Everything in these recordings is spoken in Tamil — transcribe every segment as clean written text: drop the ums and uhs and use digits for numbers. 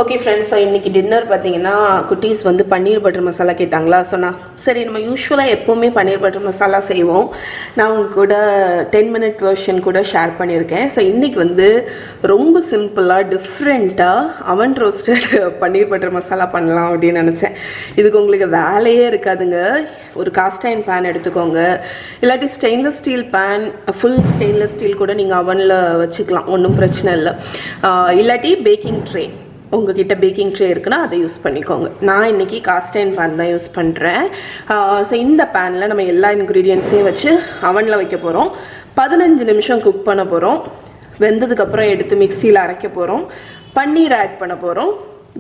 ஓகே ஃப்ரெண்ட்ஸ், ஸோ இன்றைக்கி டின்னர் பார்த்தீங்கன்னா குட்டீஸ் வந்து பன்னீர் பட்டர் மசாலா கேட்டாங்களா. ஸோ நான் சரி நம்ம யூஸ்வலாக எப்போவுமே பன்னீர் பட்டர் மசாலா செய்வோம். நான் உங்க கூட 10 மினிட் வெர்ஷன் கூட ஷேர் பண்ணியிருக்கேன். ஸோ இன்றைக்கி வந்து ரொம்ப சிம்பிளாக டிஃப்ரெண்ட்டாக அவன் ரோஸ்டட் பன்னீர் பட்டர் மசாலா பண்ணலாம் அப்படின்னு நினச்சேன். இதுக்கு உங்களுக்கு வேலையே இருக்காதுங்க. ஒரு காஸ்ட் அயர்ன் பேன் எடுத்துக்கோங்க, இல்லாட்டி stainless steel pan, full stainless steel கூட நீங்கள் அவனில் வச்சுக்கலாம், ஒன்றும் பிரச்சனை இல்லை. இல்லாட்டி பேக்கிங் ட்ரே, உங்ககிட்ட பேக்கிங் ட்ரே இருக்குன்னா அதை யூஸ் பண்ணிக்கோங்க. நான் இன்றைக்கி காஸ்ட் அயர்ன் பேன் தான் யூஸ் பண்ணுறேன். ஸோ இந்த பேனில் நம்ம எல்லா இன்க்ரீடியன்ட்ஸையும் வச்சு அவனில் வைக்க போகிறோம். 15 நிமிஷம் குக் பண்ண போகிறோம். வெந்ததுக்கப்புறம் எடுத்து மிக்சியில் அரைக்க போகிறோம். பன்னீர் ஆட் பண்ண போகிறோம்.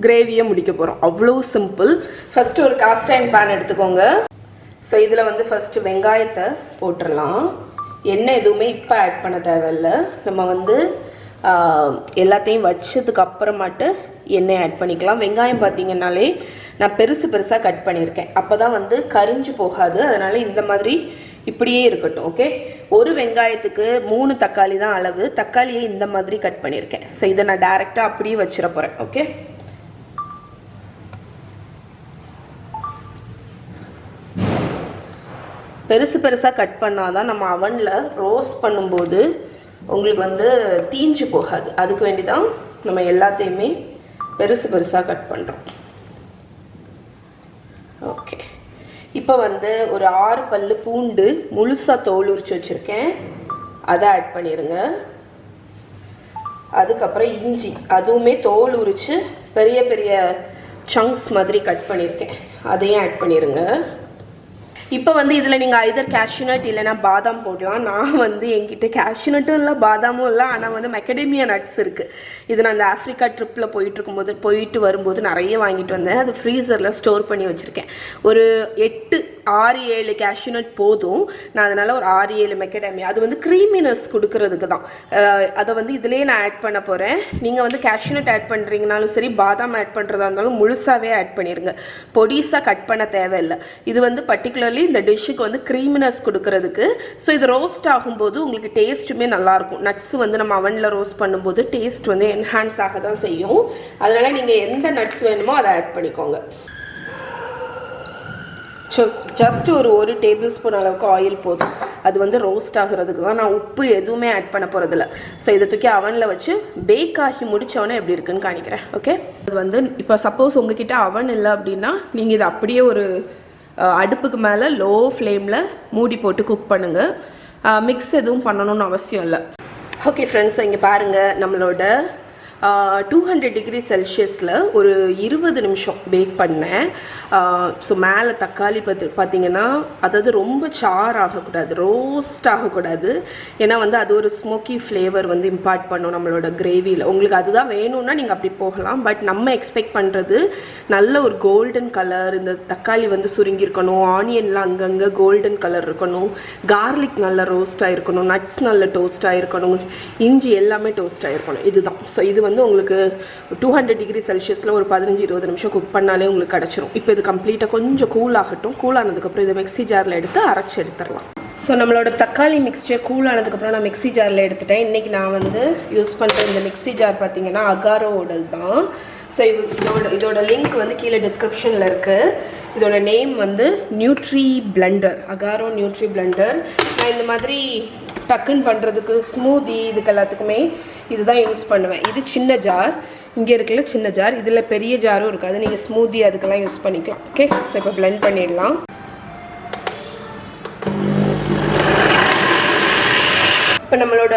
கிரேவியை முடிக்க போகிறோம். அவ்வளோ சிம்பிள். ஃபஸ்ட்டு ஒரு காஸ்ட் அயர்ன் பேன் எடுத்துக்கோங்க. ஸோ இதில் வந்து ஃபஸ்ட்டு வெங்காயத்தை போட்டுடலாம். எண்ணெய் எதுவுமே இப்போ ஆட் பண்ண தேவையில்லை. நம்ம வந்து எல்லாத்தையும் வச்சதுக்கு அப்புறமாட்டு எண்ணெய் ஆட் பண்ணிக்கலாம். வெங்காயம் பார்த்தீங்கன்னாலே நான் பெருசு பெருசாக கட் பண்ணியிருக்கேன். அப்போ தான் வந்து கரிஞ்சு போகாது. அதனால் இந்த மாதிரி இப்படியே இருக்கட்டும். ஓகே, ஒரு வெங்காயத்துக்கு 3 தக்காளி தான் அளவு. தக்காளியை இந்த மாதிரி கட் பண்ணியிருக்கேன். ஸோ இதை நான் டைரெக்டாக அப்படியே வச்சிட போகிறேன். ஓகே, பெருசு பெருசாக கட் பண்ணாதான் நம்ம அவனில் ரோஸ்ட் பண்ணும்போது உங்களுக்கு வந்து தீஞ்சு போகாது. அதுக்கு வேண்டி தான் நம்ம எல்லாத்தையுமே பெருசு பெருசாக கட் பண்ணுறோம். ஓகே, இப்போ வந்து ஒரு 6 பல்லு பூண்டு முழுசாக தோல் உரிச்சு வச்சுருக்கேன், அதை ஆட் பண்ணிடுங்க. அதுக்கப்புறம் இஞ்சி, அதுவுமே தோல் உரிச்சு பெரிய பெரிய சங்க்ஸ் மாதிரி கட் பண்ணியிருக்கேன், அதையும் ஆட் பண்ணிடுங்க. இப்போ வந்து இதில் நீங்கள் ஐதர் கேஷ்யூநட் இல்லைனா பாதாம் போடலாம். நான் வந்து என்கிட்ட கேஷ்யூநட்டும் இல்லை பாதாமும் இல்லை, ஆனால் வந்து மெக்கடேமியா நட்ஸ் இருக்குது. இது நான் அந்த ஆஃப்ரிக்கா ட்ரிப்பில் போயிட்டு வரும்போது நிறைய வாங்கிட்டு வந்தேன். அது ஃப்ரீசரில் ஸ்டோர் பண்ணி வச்சுருக்கேன். ஒரு 6-7 கேஷ்யூநட் போதும். நான் அதனால் ஒரு 6-7 மெக்கடேமியா, அது வந்து க்ரீமினஸ் கொடுக்கறதுக்கு தான். அதை வந்து இதிலே நான் ஆட் பண்ண போகிறேன். நீங்கள் வந்து கேஷ்யூநட் ஆட் பண்ணுறீங்கனாலும் சரி, பாதாம் ஆட் பண்ணுறதா இருந்தாலும் முழுசாகவே ஆட் பண்ணிடுங்க. பொடிசாக கட் பண்ண தேவையில்லை. இது வந்து பர்டிகுலர்லி இந்த டிஷ்ஷுக்கு வந்து க்ரீமினஸ் கொடுக்கறதுக்கு. ஸோ இது ரோஸ்ட் ஆகும்போது உங்களுக்கு டேஸ்ட்டுமே நல்லாயிருக்கும். நட்ஸ் வந்து நம்ம அவனில் ரோஸ்ட் பண்ணும்போது டேஸ்ட் வந்து என்ஹான்ஸ் ஆக தான் செய்யும். அதனால் நீங்கள் எந்த நட்ஸ் வேணுமோ அதை ஆட் பண்ணிக்கோங்க. ஜஸ்ட் ஒரு டேபிள் ஸ்பூன் அளவுக்கு ஆயில் போதும். அது வந்து ரோஸ்ட் ஆகுறதுக்கு தான். நான் உப்பு எதுவுமே ஆட் பண்ண போகிறதில்ல. ஸோ இதை தூக்கி அவனில் வச்சு பேக் ஆகி முடித்தவொடனே எப்படி இருக்குன்னு காணிக்கிறேன். ஓகே, அது வந்து இப்போ சப்போஸ் உங்ககிட்ட அவன் இல்லை அப்படின்னா நீங்கள் இதை அப்படியே ஒரு அடுப்புக்கு மேலே லோ ஃப்ளேமில் மூடி போட்டு குக் பண்ணுங்கள். மிக்ஸ் எதுவும் பண்ணணும்னு அவசியம் இல்லை. ஓகே ஃப்ரெண்ட்ஸ், இங்கே பாருங்கள், நம்மளோட 200 டிகிரி செல்சியஸில் ஒரு 20 நிமிஷம் பேக் பண்ணேன். ஸோ மேலே தக்காளி பார்த்தீங்கன்னா, அதாவது ரொம்ப சார் ஆகக்கூடாது, ரோஸ்ட் ஆகக்கூடாது. ஏன்னா வந்து அது ஒரு ஸ்மோக்கி ஃப்ளேவர் வந்து இம்பார்ட் பண்ணும் நம்மளோட கிரேவியில். உங்களுக்கு அதுதான் வேணும்னா நீங்கள் அப்படி போகலாம். பட் நம்ம எக்ஸ்பெக்ட் பண்ணுறது நல்ல ஒரு கோல்டன் கலர், இந்த தக்காளி வந்து சுருங்கியிருக்கணும், ஆனியன்லாம் அங்கங்கே கோல்டன் கலர் இருக்கணும், கார்லிக் நல்லா ரோஸ்டாக இருக்கணும், நட்ஸ் நல்ல டோஸ்டாக இருக்கணும், இஞ்சி எல்லாமே டோஸ்டாக இருக்கணும். இதுதான். ஸோ இது வந்து உங்களுக்கு 200 டிகிரி செல்சியஸில் ஒரு 15-20 நிமிஷம் குக் பண்ணாலே உங்களுக்கு கிடச்சிரும். இப்போ இது கம்ப்ளீட்டாக கொஞ்சம் கூல் ஆகட்டும். கூல் ஆனதுக்கப்புறம் இதை மிக்ஸி ஜாரில் எடுத்து அரைச்சி எடுத்துடலாம். ஸோ நம்மளோட தக்காளி மிக்ஸ்சர் கூல் ஆனதுக்கப்புறம் நான் மிக்ஸி ஜாரில் எடுத்துட்டேன். இன்றைக்கி நான் வந்து யூஸ் பண்ணுற இந்த மிக்ஸி ஜார் பார்த்தீங்கன்னா அகாரோடல் தான். ஸோ இதோட லிங்க் வந்து கீழே டிஸ்கிரிப்ஷனில் இருக்குது. இதோட நேம் வந்து nutri Blender, Agaro nutri Blender. நான் இந்த மாதிரி டக்குன்னு பண்ணுறதுக்கு ஸ்மூதி இதுக்கு எல்லாத்துக்குமே இதுதான் யூஸ் பண்ணுவேன். இது சின்ன ஜார், இங்கே இருக்குல்ல சின்ன ஜார், இதில் பெரிய ஜாரும் இருக்காது. நீங்கள் ஸ்மூதி அதுக்கெல்லாம் யூஸ் பண்ணிக்கலாம். ஓகே, ஸோ இப்போ பிளெண்ட் பண்ணிடலாம். இப்போ நம்மளோட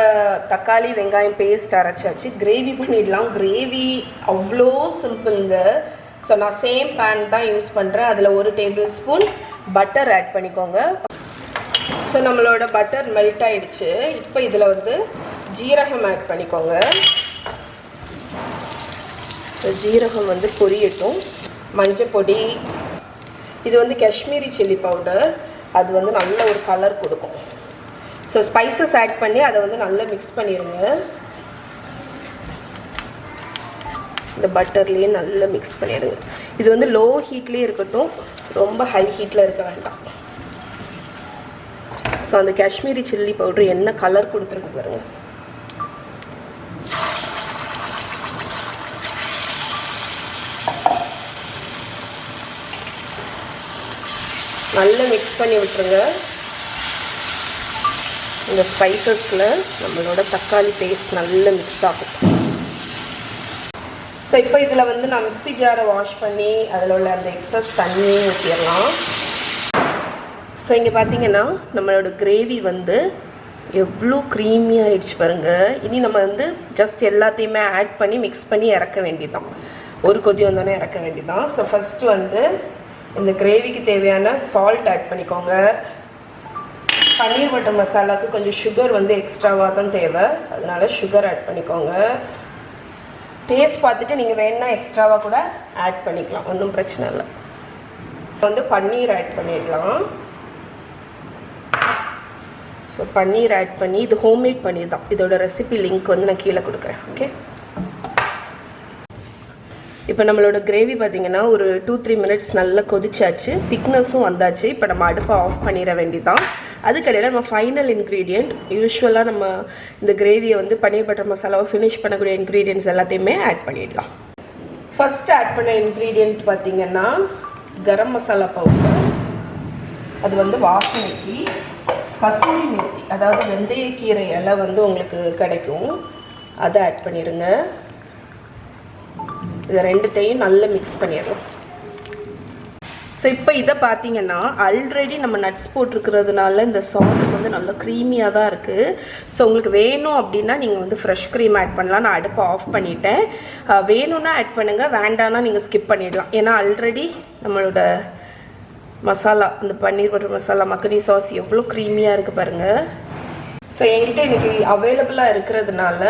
தக்காளி வெங்காயம் பேஸ்ட் அரைச்சாச்சு. கிரேவி பண்ணிடலாம். கிரேவி அவ்வளோ சிம்பிளுங்க. ஸோ நான் சேம் பேன் தான் யூஸ் பண்ணுறேன். அதில் 1 டேபிள் ஸ்பூன் பட்டர் ஆட் பண்ணிக்கோங்க. ஸோ நம்மளோட பட்டர் மெல்ட் ஆகிடுச்சு. இப்போ இதில் வந்து ஜீரகம் ஆட் பண்ணிக்கோங்க. ஜீரகம் வந்து பொரியட்டும். மஞ்சள் பொடி, இது வந்து காஷ்மீரி சில்லி பவுடர், அது வந்து நல்ல ஒரு கலர் கொடுக்கும். ஸோ ஸ்பைசஸ் ஆட் பண்ணி அதை வந்து நல்லா மிக்ஸ் பண்ணிடுங்க. இந்த பட்டர்லேயே நல்லா மிக்ஸ் பண்ணிடுங்க. இது வந்து லோ ஹீட்லேயே இருக்கட்டும், ரொம்ப ஹை ஹீட்டில் இருக்க வேண்டாம். ஸோ அந்த காஷ்மீரி சில்லி பவுடர் என்ன கலர் கொடுத்துருக்கு பாருங்க. நல்லா மிக்ஸ் பண்ணி விட்டுருங்க. இந்த ஸ்பைசஸில் நம்மளோட தக்காளி பேஸ்ட் நல்லா மிக்ஸ் ஆகும். ஸோ இப்போ இதில் வந்து நான் மிக்ஸி ஜாரை வாஷ் பண்ணி அதில் உள்ள அந்த எக்ஸஸ் தண்ணியை ஊற்றிடலாம். ஸோ இங்கே பார்த்தீங்கன்னா நம்மளோட கிரேவி வந்து எவ்வளோ க்ரீமியாக ஆகிடுச்சு பாருங்கள். இனி நம்ம வந்து ஜஸ்ட் எல்லாத்தையுமே ஆட் பண்ணி மிக்ஸ் பண்ணி இறக்க வேண்டியதான். ஒரு கொதி வந்தோடனே இறக்க வேண்டியதான். ஸோ ஃபஸ்ட்டு வந்து இந்த கிரேவிக்கு தேவையான சால்ட் ஆட் பண்ணிக்கோங்க. பன்னீர் பட்டர் மசாலாவுக்கு கொஞ்சம் சுகர் வந்து எக்ஸ்ட்ராவாக தான் தேவை, அதனால சுகர் ஆட் பண்ணிக்கோங்க. டேஸ்ட் பார்த்துட்டு நீங்கள் வேணுன்னா எக்ஸ்ட்ராவாக கூட ஆட் பண்ணிக்கலாம், ஒன்றும் பிரச்சனை இல்லை. வந்து பன்னீர் ஆட் பண்ணிடலாம். ஸோ பன்னீர் ஆட் பண்ணி, இது ஹோம்மேட் பன்னீர் தான், இதோட ரெசிபி லிங்க் வந்து நான் கீழே கொடுக்குறேன். ஓகே, இப்போ நம்மளோட கிரேவி பார்த்திங்கன்னா ஒரு 2-3 மினிட்ஸ் நல்லா கொதிச்சாச்சு, திக்னஸும் வந்தாச்சு. இப்போ நம்ம அடுப்பை ஆஃப் பண்ணிட வேண்டியதான். அதுக்கடையில் நம்ம ஃபைனல் இன்க்ரீடியண்ட், யூஸ்வலாக நம்ம இந்த கிரேவியை வந்து பன்னீர் பட்டர் மசாலாவை ஃபினிஷ் பண்ணக்கூடிய இன்க்ரீடியன்ட்ஸ் எல்லாத்தையுமே ஆட் பண்ணிடலாம். ஃபஸ்ட்டு ஆட் பண்ண இன்க்ரீடியண்ட் பார்த்திங்கன்னா கரம் மசாலா பவுடர், அது வந்து வாசனைக்கு. கசூரி மேத்தி, அதாவது வெந்தயக்கீரை இலை வந்து உங்களுக்கு கிடைக்கும், அதை ஆட் பண்ணிடுங்க. இதை ரெண்டுத்தையும் நல்லா மிக்ஸ் பண்ணிடலாம். ஸோ இப்போ இதை பார்த்தீங்கன்னா ஆல்ரெடி நம்ம நட்ஸ் போட்டிருக்கிறதுனால இந்த சாஸ் வந்து நல்லா க்ரீமியாக தான் இருக்குது. ஸோ உங்களுக்கு வேணும் அப்படின்னா நீங்கள் வந்து ஃப்ரெஷ் க்ரீம் ஆட் பண்ணலாம். நான் அடுப்பை ஆஃப் பண்ணிட்டேன். வேணும்னா ஆட் பண்ணுங்கள், வேண்டான்னா நீங்கள் ஸ்கிப் பண்ணிடலாம். ஏன்னா ஆல்ரெடி நம்மளோட மசாலா, இந்த பன்னீர் பட்டர் மசாலா மக்கனி சாஸ் எவ்வளோ க்ரீமியாக இருக்குது பாருங்கள். ஸோ என்கிட்ட இன்றைக்கி அவைலபிளாக இருக்கிறதுனால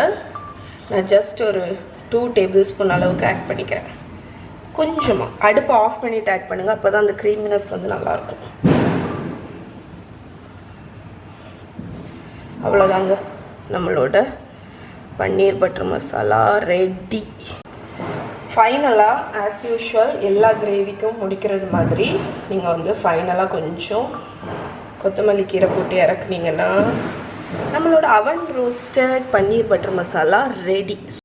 நான் ஜஸ்ட் ஒரு 2 டேபிள் ஸ்பூன் அளவுக்கு ஆட் பண்ணிக்கிறேன். கொஞ்சமாக அடுப்பை ஆஃப் பண்ணிவிட்டு ஆட் பண்ணுங்கள், அப்போ தான் அந்த க்ரீமினஸ் வந்து நல்லாயிருக்கும். அவ்வளோதாங்க, நம்மளோட பன்னீர் பட்டர் மசாலா ரெடி. ஃபைனலாக ஆஸ் யூஷுவல் எல்லா கிரேவிக்கும் முடிக்கிறது மாதிரி நீங்கள் வந்து ஃபைனலாக கொஞ்சம் கொத்தமல்லி கீரை போட்டு இறக்குனீங்கன்னா நம்மளோட அவன் ரோஸ்டட் பன்னீர் பட்டர் மசாலா ரெடி.